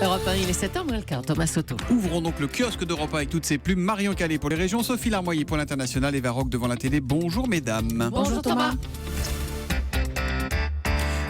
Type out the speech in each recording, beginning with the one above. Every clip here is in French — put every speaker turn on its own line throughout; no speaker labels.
Europe 1, il est 7h15, Thomas Soto.
Ouvrons donc le kiosque d'Europe 1 avec toutes ses plumes. Marion Calais pour les régions, Sophie Larmoyer pour l'international, Eva Rock devant la télé. Bonjour mesdames.
Bonjour Thomas.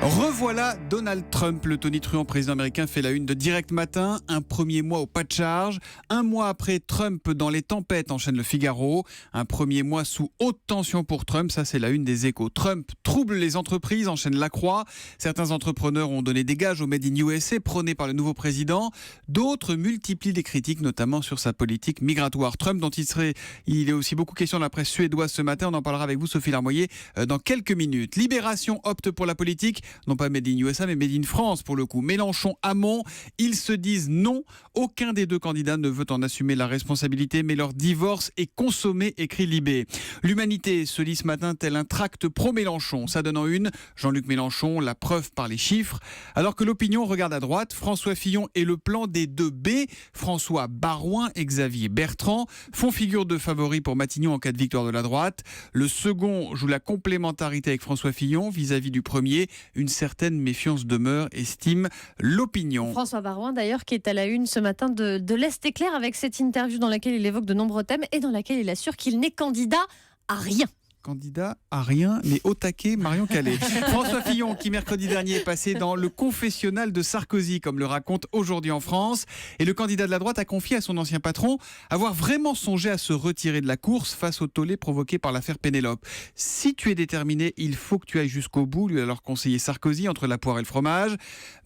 Revoilà Donald Trump, le tonitruant président américain fait la une de Direct Matin. Un premier mois au pas de charge. Un mois après, Trump dans les tempêtes, enchaîne le Figaro. Un premier mois sous haute tension pour Trump, ça c'est la une des Échos. Trump trouble les entreprises, enchaîne La Croix. Certains entrepreneurs ont donné des gages au Made in USA prôné par le nouveau président. D'autres multiplient les critiques, notamment sur sa politique migratoire. Trump, dont il est aussi beaucoup question dans la presse suédoise ce matin. On en parlera avec vous, Sophie Larmoyer, dans quelques minutes. Libération opte pour la politique. Non pas Made in USA, mais Made in France pour le coup. Mélenchon, Hamon, ils se disent non. Aucun des deux candidats ne veut en assumer la responsabilité, mais leur divorce est consommé, écrit Libé. L'Humanité se lit ce matin tel un tract pro-Mélenchon. Ça donne en une, Jean-Luc Mélenchon, la preuve par les chiffres. Alors que l'opinion regarde à droite, François Fillon et le plan des 2 B, François Baroin et Xavier Bertrand, font figure de favoris pour Matignon en cas de victoire de la droite. Le second joue la complémentarité avec François Fillon vis-à-vis du premier. Une certaine méfiance demeure, estime l'opinion.
François Baroin d'ailleurs qui est à la une ce matin de l'Est éclair avec cette interview dans laquelle il évoque de nombreux thèmes et dans laquelle il assure qu'il n'est candidat à rien.
Candidat à rien, mais au taquet, Marion Calais. François Fillon, qui mercredi dernier est passé dans le confessionnal de Sarkozy, comme le raconte Aujourd'hui en France. Et le candidat de la droite a confié à son ancien patron avoir vraiment songé à se retirer de la course face au tollé provoqué par l'affaire Pénélope. Si tu es déterminé, il faut que tu ailles jusqu'au bout, lui a alors conseillé Sarkozy entre la poire et le fromage.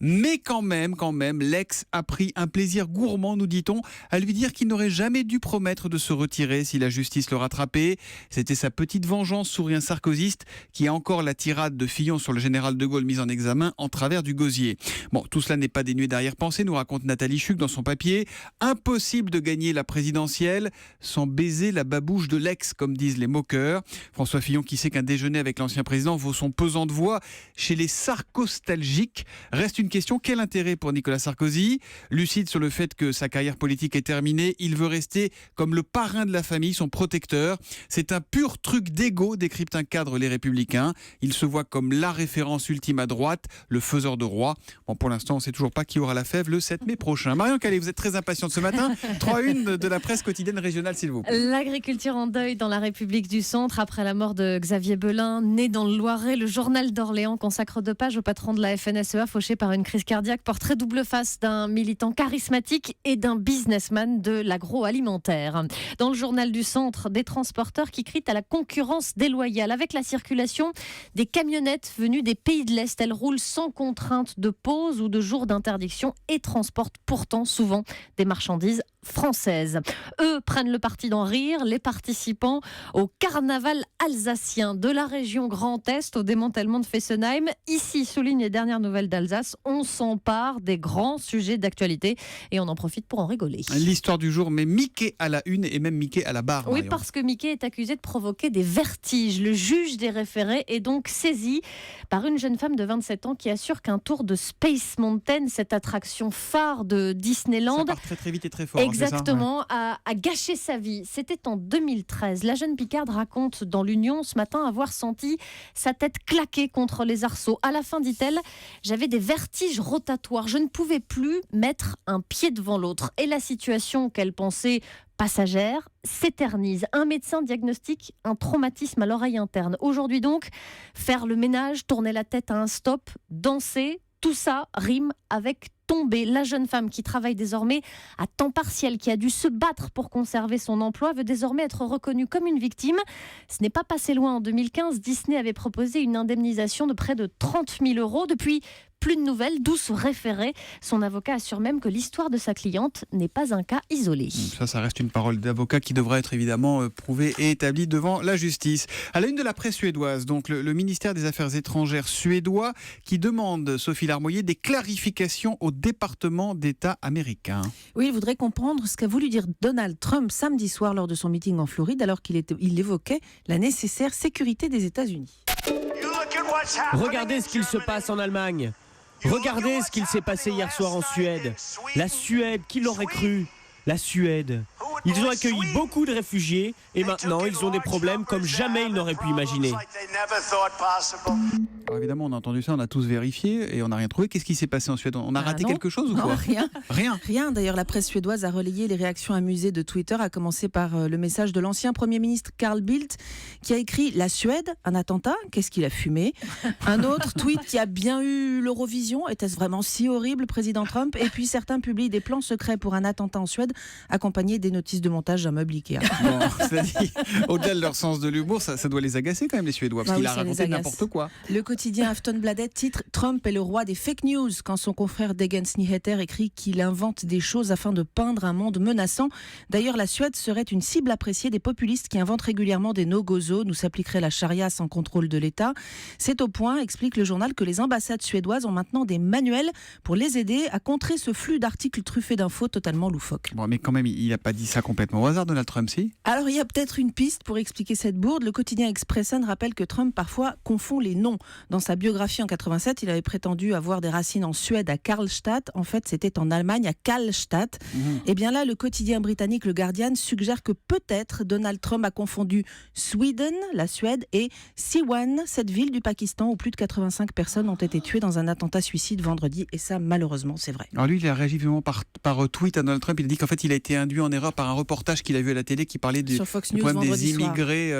Mais quand même, l'ex a pris un plaisir gourmand, nous dit-on, à lui dire qu'il n'aurait jamais dû promettre de se retirer si la justice le rattrapait. C'était sa petite vengeance sourire sarkozyste qui a encore la tirade de Fillon sur le général de Gaulle mise en examen en travers du gosier. Bon, tout cela n'est pas dénué d'arrière-pensée, nous raconte Nathalie Chuc dans son papier. Impossible de gagner la présidentielle sans baiser la babouche de l'ex, comme disent les moqueurs. François Fillon qui sait qu'un déjeuner avec l'ancien président vaut son pesant de voix chez les sarcostalgiques. Reste une question, quel intérêt pour Nicolas Sarkozy? Lucide sur le fait que sa carrière politique est terminée, il veut rester comme le parrain de la famille, son protecteur. C'est un pur truc d'égo, décrypte un cadre Les Républicains. Il se voit comme la référence ultime à droite, le faiseur de roi. Bon, pour l'instant, on ne sait toujours pas qui aura la fève le 7 mai prochain. Marion Calais, vous êtes très impatiente ce matin. 3-1 de la presse quotidienne régionale, s'il vous plaît.
L'agriculture en deuil dans la République du Centre après la mort de Xavier Belin, né dans le Loiret. Le journal d'Orléans consacre 2 pages au patron de la FNSEA fauché par une crise cardiaque. Portrait double face d'un militant charismatique et d'un businessman de l'agroalimentaire. Dans le journal du Centre, des transporteurs qui crient à la concurrence déloyale. Avec la circulation des camionnettes venues des pays de l'Est, elles roulent sans contrainte de pause ou de jour d'interdiction et transportent pourtant souvent des marchandises françaises. Eux prennent le parti d'en rire, les participants au carnaval alsacien de la région Grand Est au démantèlement de Fessenheim. Ici, souligne les dernières nouvelles d'Alsace, on s'empare des grands sujets d'actualité et on en profite pour en rigoler.
L'histoire du jour met Mickey à la une et même Mickey à la barre.
Oui,
Marion.
parce que Mickey est accusé de provoquer des vertiges. Le juge des référés est donc saisi par une jeune femme de 27 ans qui assure qu'un tour de Space Mountain, cette attraction phare de Disneyland,
ça part très très vite et très fort.
exactement, a gâché sa vie. C'était en 2013. La jeune Picarde raconte dans l'Union ce matin avoir senti sa tête claquer contre les arceaux. À la fin, dit-elle, j'avais des vertiges rotatoires. Je ne pouvais plus mettre un pied devant l'autre. Et la situation qu'elle pensait passagère s'éternise. Un médecin diagnostique un traumatisme à l'oreille interne. Aujourd'hui donc, faire le ménage, tourner la tête à un stop, danser, tout ça rime avec tomber. La jeune femme qui travaille désormais à temps partiel, qui a dû se battre pour conserver son emploi, veut désormais être reconnue comme une victime. Ce n'est pas passé loin. En 2015, Disney avait proposé une indemnisation de près de 30 000 €. Depuis, plus de nouvelles, d'où ce référé. Son avocat assure même que l'histoire de sa cliente n'est pas un cas isolé.
Ça reste une parole d'avocat qui devra être évidemment prouvée et établie devant la justice. À la une de la presse suédoise, donc le ministère des Affaires étrangères suédois qui demande, Sophie Larmoyer, des clarifications au département d'État américain.
Oui, il voudrait comprendre ce qu'a voulu dire Donald Trump samedi soir lors de son meeting en Floride alors qu'il évoquait la nécessaire sécurité des États-Unis.
Regardez ce qu'il se passe en Allemagne. Regardez ce qu'il s'est passé hier soir en Suède. La Suède, qui l'aurait cru? La Suède. Ils ont accueilli beaucoup de réfugiés et maintenant ils ont des problèmes comme jamais ils n'auraient pu imaginer.
Alors évidemment, on a entendu ça, on a tous vérifié et on n'a rien trouvé. Qu'est-ce qui s'est passé en Suède? On a raté
non.
quelque chose ou
Non,
quoi?
rien.
Rien.
Rien. D'ailleurs, la presse suédoise a relayé les réactions amusées de Twitter, à commencer par le message de l'ancien Premier ministre Carl Bildt, qui a écrit « La Suède, un attentat, qu'est-ce qu'il a fumé ?» Un autre tweet qui a bien eu l'Eurovision, était-ce vraiment si horrible, président Trump? Et puis certains publient des plans secrets pour un attentat en Suède, accompagnés des notices de montage d'un meuble Ikea.
Bon, c'est-à-dire, au-delà de leur sens de l'humour, ça doit les agacer quand même, les Suédois, parce
Bah
qu'il
oui,
a
ça les
raconté
agace.
n'importe quoi.
Le quotidien Aftonbladet titre « Trump est le roi des fake news » quand son confrère Dagens Nyheter écrit qu'il invente des choses afin de peindre un monde menaçant. D'ailleurs, la Suède serait une cible appréciée des populistes qui inventent régulièrement des no-go zones où s'appliquerait la charia sans contrôle de l'État. C'est au point, explique le journal, que les ambassades suédoises ont maintenant des manuels pour les aider à contrer ce flux d'articles truffés d'infos totalement loufoques.
Bon, mais quand même, il n'a pas dit ça complètement au hasard, Donald Trump, si?
Alors, il y a peut-être une piste pour expliquer cette bourde. Le quotidien Expressen rappelle que Trump parfois confond les noms. Dans sa biographie en 87, il avait prétendu avoir des racines en Suède à Karlstad. En fait, c'était en Allemagne à Kallstadt. Et bien là, le quotidien britannique Le Guardian suggère que peut-être Donald Trump a confondu Sweden, la Suède, et Siwan, cette ville du Pakistan où plus de 85 personnes ont été tuées dans un attentat suicide vendredi. Et ça, malheureusement, c'est vrai.
Alors lui, il a réagi vivement par tweet à Donald Trump. Il a dit qu'en fait, il a été induit en erreur par un reportage qu'il a vu à la télé qui parlait
Sur Fox
du
News
problème des
vendredi soir.
immigrés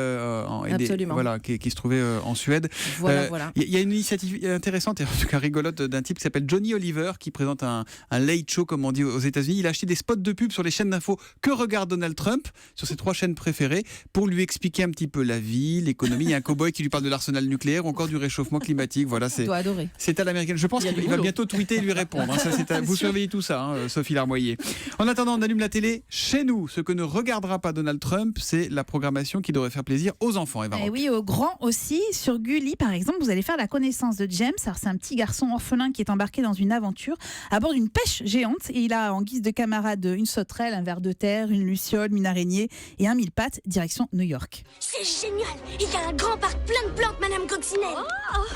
Absolument.
qui se trouvaient en Suède.
Voilà.
Il y a une initiative intéressante et en tout cas rigolote d'un type qui s'appelle Johnny Oliver qui présente un late show, comme on dit aux États-Unis. Il a acheté des spots de pub sur les chaînes d'infos que regarde Donald Trump sur ses 3 chaînes préférées pour lui expliquer un petit peu la vie, l'économie. Il y a un cow-boy qui lui parle de l'arsenal nucléaire ou encore du réchauffement climatique. Voilà,
Tu dois adorer.
c'est à l'américaine. Je pense qu'il va bientôt tweeter et lui répondre. Ça, vous surveillez tout ça, Sophie Larmoyer. En attendant, on allume la télé chez nous. Ce que ne regardera pas Donald Trump, c'est la programmation qui devrait faire plaisir aux enfants. Eva
Et
Rock.
oui, aux grands aussi. Sur Gulli, par exemple, vous allez faire la connaissance de James. Alors, c'est un petit garçon orphelin qui est embarqué dans une aventure à bord d'une pêche géante. Et il a en guise de camarade une sauterelle, un ver de terre, une luciole, une araignée et un mille-pattes, direction New York.
C'est génial. Il y a un grand parc plein de plantes, Madame Coccinelle.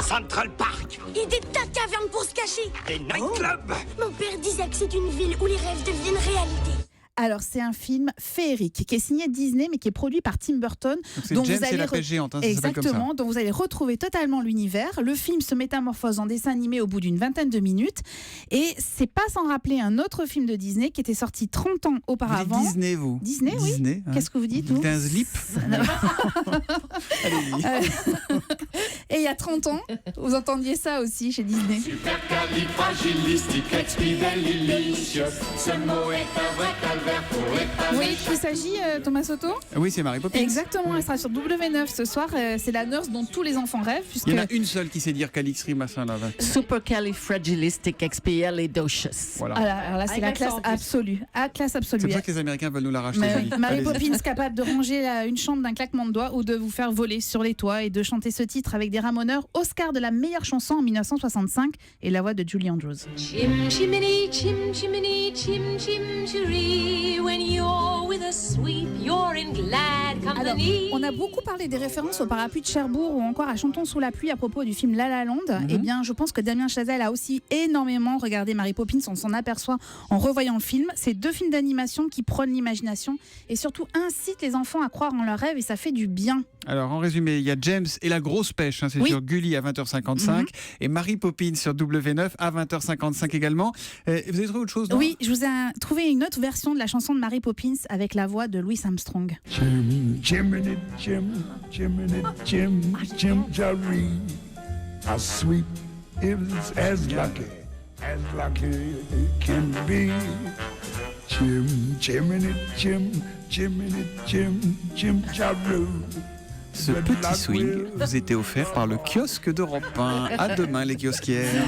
Central Park,
Et des tas de cavernes pour se cacher.
des nightclubs.
Mon père disait que c'est une ville où les rêves deviennent réalité.
Alors, c'est un film féerique qui est signé Disney, mais qui est produit par Tim Burton.
Donc c'est
dont
James
vous
et
allez
la pêche géante, ça s'appelle comme ça.
Exactement, dont vous allez retrouver totalement l'univers. Le film se métamorphose en dessin animé au bout d'une vingtaine de minutes. Et c'est pas sans rappeler un autre film de Disney qui était sorti 30 ans
Vous dites
auparavant.
Disney, vous
Disney, oui.
Disney, hein.
Qu'est-ce que vous dites,
Vous
vous
dites un slip. Allez-y.
Et il y a 30 ans, vous entendiez ça aussi chez Disney. Vous voyez de qui il s'agit, Thomas Soto?
Oui, c'est Mary Poppins.
Exactement, elle sera sur W9 ce soir. C'est la nurse dont tous les enfants rêvent. Puisque...
Il y en a une seule qui sait dire Calixri, machin là.
Supercalifragilisticexpialidocious.
Voilà.
Alors là, c'est la classe absolue. Classe
C'est
absolue.
pour ça que les Américains veulent nous la racheter.
Mais
Julie.
Mary
Allez-y.
Poppins capable de ranger une chambre d'un claquement de doigts ou de vous faire voler sur les toits et de chanter ce titre avec des ramoneurs. Oscar de la meilleure chanson en 1965 et la voix de Julie Andrews.
Chim chimney, chim chimney, chim chim chiree. When you're with a sweep, you're in glad
Alors,
company.
on a beaucoup parlé des références au parapluie de Cherbourg ou encore à Chantons sous la pluie à propos du film La La Land. Eh bien, je pense que Damien Chazelle a aussi énormément regardé Mary Poppins. On s'en aperçoit en revoyant le film. C'est 2 films d'animation qui prônent l'imagination et surtout incitent les enfants à croire en leurs rêves et ça fait du bien.
Alors, en résumé, il y a James et la grosse pêche, c'est
Oui.
sur Gulli à 20h55 et Mary Poppins sur W9 à 20h55 également. Vous avez trouvé autre chose, non?
Oui, je vous ai trouvé une autre version de la chanson de Mary Poppins avec la voix de Louis Armstrong.
Jim, Jiminy, Jim, Jiminy, Jim, Jim Jaree. How sweet is as lucky can be. Jim, Jiminy, Jim, Jiminy, Jim, Jim Jaree.
Ce petit swing vous était offert par le kiosque d'Europe 1. À demain, les kiosquières.